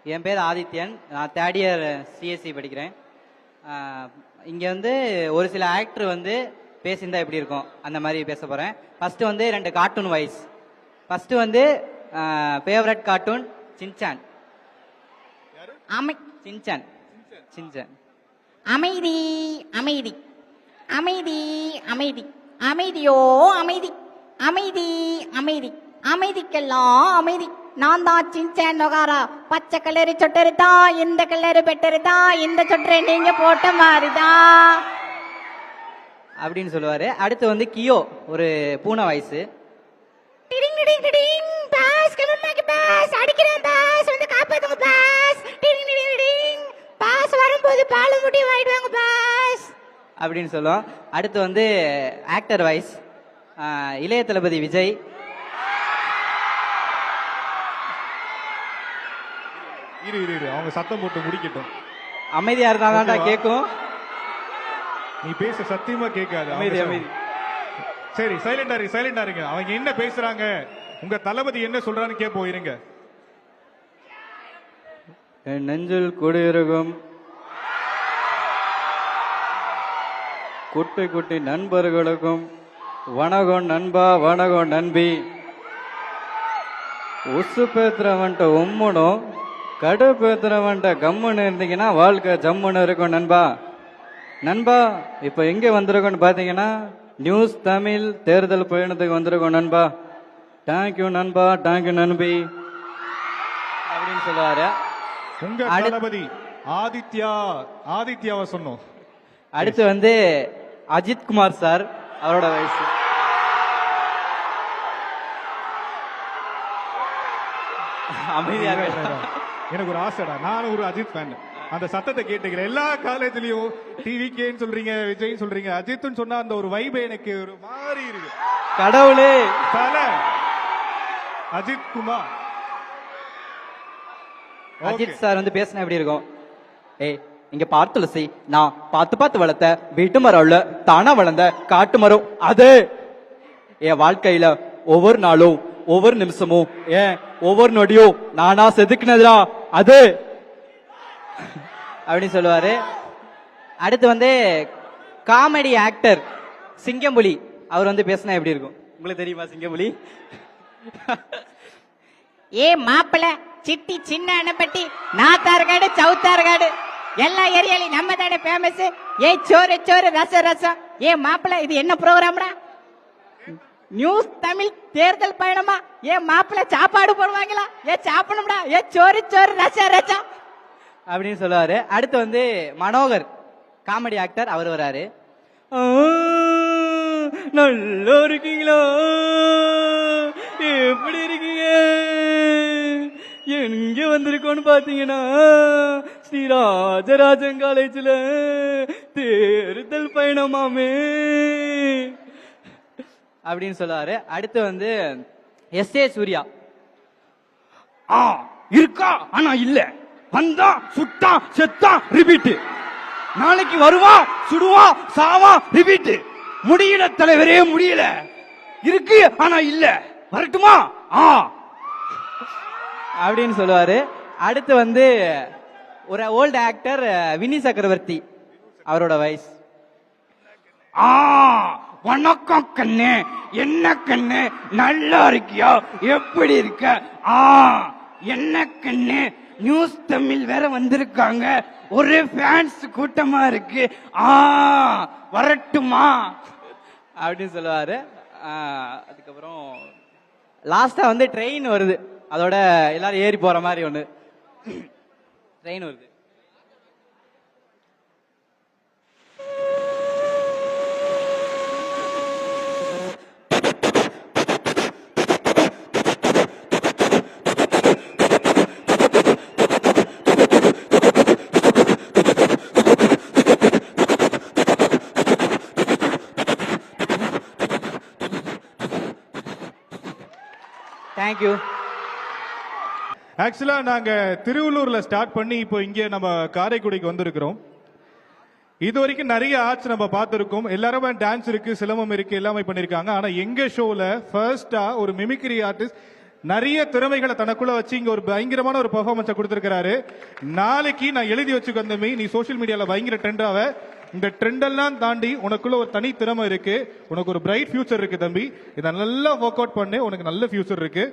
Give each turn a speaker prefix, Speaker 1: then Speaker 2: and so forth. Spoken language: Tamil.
Speaker 1: என் பேர் ஆதித்யன். நான் தேர்ட் இயர் சிஎஸ்சி படிக்கிறேன். இங்கே வந்து ஒரு சில ஆக்டர் வந்து பேசியிருந்தா எப்படி இருக்கும் அந்த மாதிரி பேச போகிறேன். ஃபஸ்ட்டு வந்து 2 கார்ட்டூன் வாய்ஸ். ஃபஸ்ட்டு வந்து favourite cartoon Shinchan. Shinchan Shinchan.
Speaker 2: அமைதி அமைதி அமைதி அமைதி அமைதியோ அமைதி அமைதி அமைதி அமைதிக்கெல்லாம் அமைதி. நான் தான் சின்சான் நொகாரா. பச்சை கலரு சொட்டரு தான், இந்த கலரு பெட்டரு தான், இந்த சொட்டரை நீங்க போட்ட மாதிரிதான்
Speaker 1: அப்படின்னு சொல்லுவாரு. அடுத்து வந்து கியோ, ஒரு பூனை வாய்ஸ்.
Speaker 2: அடிக்கிறேன் பாஸ், வந்து காப்பாத்துங்க பாஸ், பாஸ் வரும்போது பால் முட்டி வாங்கிடுவாங்க பாஸ்
Speaker 1: அப்படின்னு சொல்லுவோம். அடுத்து வந்து ஆக்டர் வாய்ஸ் இளைய தளபதி விஜய்.
Speaker 3: அவங்க சத்தம் போட்டு முடிக்கட்டும்.
Speaker 1: அமைதியா இருந்தா கேட்கும்.
Speaker 3: நீ பேச சத்தியமா கேட்காது.
Speaker 1: அமைதி அமைதி.
Speaker 3: சரி, சைலண்டா இருங்க. அவங்க என்ன பேசுறாங்க, உங்க தளபதி என்ன சொல்றான்னு கேட்போம். இருங்க.
Speaker 1: என் நெஞ்சில் குடியிருக்கும் குட்டி குட்டி நண்பர்களுக்கும் வணக்கம் நண்பா, வணக்கம் நண்பி. உசு பேத்துறவன்ட்ட உம்முனும் கடு பேத்துறவன்ட்ட கம்முன்னு இருந்தீங்கன்னா வாழ்க்கை ஜம்முன்னு இருக்கும் நண்பா. நண்பா இப்போ எங்கே வந்திருக்கோன்னு பார்த்தீங்கன்னா நியூஸ் தமிழ் தேர்தல் பயணத்துக்கு வந்திருக்கோம் நண்பா. தேங்க்யூ நண்பா, தேங்க்யூ நண்பி அப்படின்னு சொல்லுவாரு.
Speaker 3: உங்க தளபதி ஆதித்யாவை சொன்னோம்.
Speaker 1: அடுத்து வந்து அஜித் குமார் சார், அவரோட வயசு. அமைதியா
Speaker 3: எனக்கு ஒரு ஆசைடா, நானும் ஒரு அஜித் ஃபேன். அந்த சத்தத்தை கேட்டுக்கிறேன். எல்லா காலேஜ்லயும் டிவிகேன்னு சொல்றீங்க, விஜய் சொல்றீங்க, அஜித்னு சொன்னா அந்த ஒரு வைபே எனக்கு ஒரு மாதிரி இருக்கு.
Speaker 1: கடவுளே,
Speaker 3: அஜித் குமார்.
Speaker 1: அஜித் சார் வந்து பேசினா எப்படி இருக்கும்? ஏய் இங்க பார்த்துலசி, நான் பார்த்து வளர்த்த வீட்டு மரம் உள்ள தானா வளர்ந்த காட்டு மரம் அது. என் வாழ்க்கையில ஒவ்வொரு நாளும் ஒவ்வொரு நிமிஷமும் ஏன் ஒவ்வொரு நொடியும் நானா செதுக்குனதுடா அது அப்படின்னு சொல்லுவாரு. அடுத்து வந்து காமெடி ஆக்டர் சிங்கம்புலி, அவர் வந்து பேசினா எப்படி இருக்கும்? உங்களுக்கு தெரியுமா சிங்கம்புலி?
Speaker 2: ஏ மாப்பிள சிட்டி சின்ன அணைப்பட்டி நாத்தார்காடு சவுத்தார்காடு எல்லா ஏரியாலையும் நம்ம தானே ஃபேமஸ். ஏ சோறு சோறு ரசம் ரசம். ஏ மாப்பிள இது என்ன ப்ரோக்ராம்டா? நியூஸ் தமிழ் தேர்தல் பயணமா? ஏ மாப்பிள சாப்பாடு போடுவாங்களா? ஏ சாப்பிடணும்டா. ஏ சோறு சோறு ரசம் ரசம்
Speaker 1: அப்படின்னு சொல்லுவாரு. அடுத்து வந்து மனோகர் காமெடி ஆக்டர், அவர் வராரு. நல்லா இருக்கீங்களா, எப்படி இருக்கீங்க? எங்க வந்திருக்கோன்னு பாத்தீங்கன்னா ஸ்ரீராஜராஜன் காலேஜ்ல தேர்தல் பயணமாமே அப்படின்னு சொல்லுவாரு. அடுத்து வந்து எஸ்.ஏ. சூர்யா. இருக்கா ஆனா இல்ல, வந்தா சுட்டா செத்தா ரிப்பீட், நாளைக்கு வருவா சுடுவா சாவா ரிப்பீட், முடியல தலைவரே முடியல, இருக்கு ஆனா இல்ல, வரட்டுமா அப்படின்னு சொல்லுவாரு. அடுத்து வந்து ஒரு ஓல்டு ஆக்டர் வினி சக்கரவர்த்தி, அவரோட வயசு. வணக்கம் கண்ணு, என்ன கண்ணு நல்லா இருக்கியா, எப்படி இருக்க? என்ன கண்ணு, நியூஸ் தமிழ் வேற வந்திருக்காங்க, ஒரே ஃபேன்ஸ் கூட்டமா இருக்கு, வரட்டுமா அப்படின்னு சொல்லுவாரு. அதுக்கப்புறம் லாஸ்டா வந்து ட்ரெயின் வருது, அதோட எல்லாரும் ஏறி போற மாதிரி ஒண்ணு ட்ரெயின் வருது. தேங்க்யூ.
Speaker 3: ஆக்சுவலா நாங்க திருவள்ளூர்ல ஸ்டார்ட் பண்ணி இப்போ இங்க நம்ம காரைக்குடிக்கு வந்திருக்கிறோம். இது வரைக்கும் நிறைய ஆர்ட்ஸ் நம்ம பார்த்திருக்கோம். எல்லாருமே டான்ஸ் இருக்கு, சிலம்பம் இருக்கு, எல்லாமே பண்ணிருக்காங்க. ஆனா எங்க ஷோல ஃபர்ஸ்டா ஒரு மிமிக்ரி ஆர்டிஸ்ட் நிறைய திறமைகளை தனக்குள்ள வச்சு இங்க ஒரு பயங்கரமான ஒரு பெர்ஃபார்மன்ஸை கொடுத்திருக்காரு. நாளைக்கு நான் எழுதி வச்சுக்கோ தம்பி, நீ சோஷியல் மீடியால பயங்கர ட்ரெண்டாவ. இந்த ட்ரெண்டெல்லாம் தாண்டி உனக்குள்ள ஒரு தனி திறமை இருக்கு, உனக்கு ஒரு பிரைட் ஃபியூச்சர் இருக்கு தம்பி. இதை நல்லா ஒர்க் அவுட் பண்ணு, உனக்கு நல்ல ஃபியூச்சர் இருக்கு.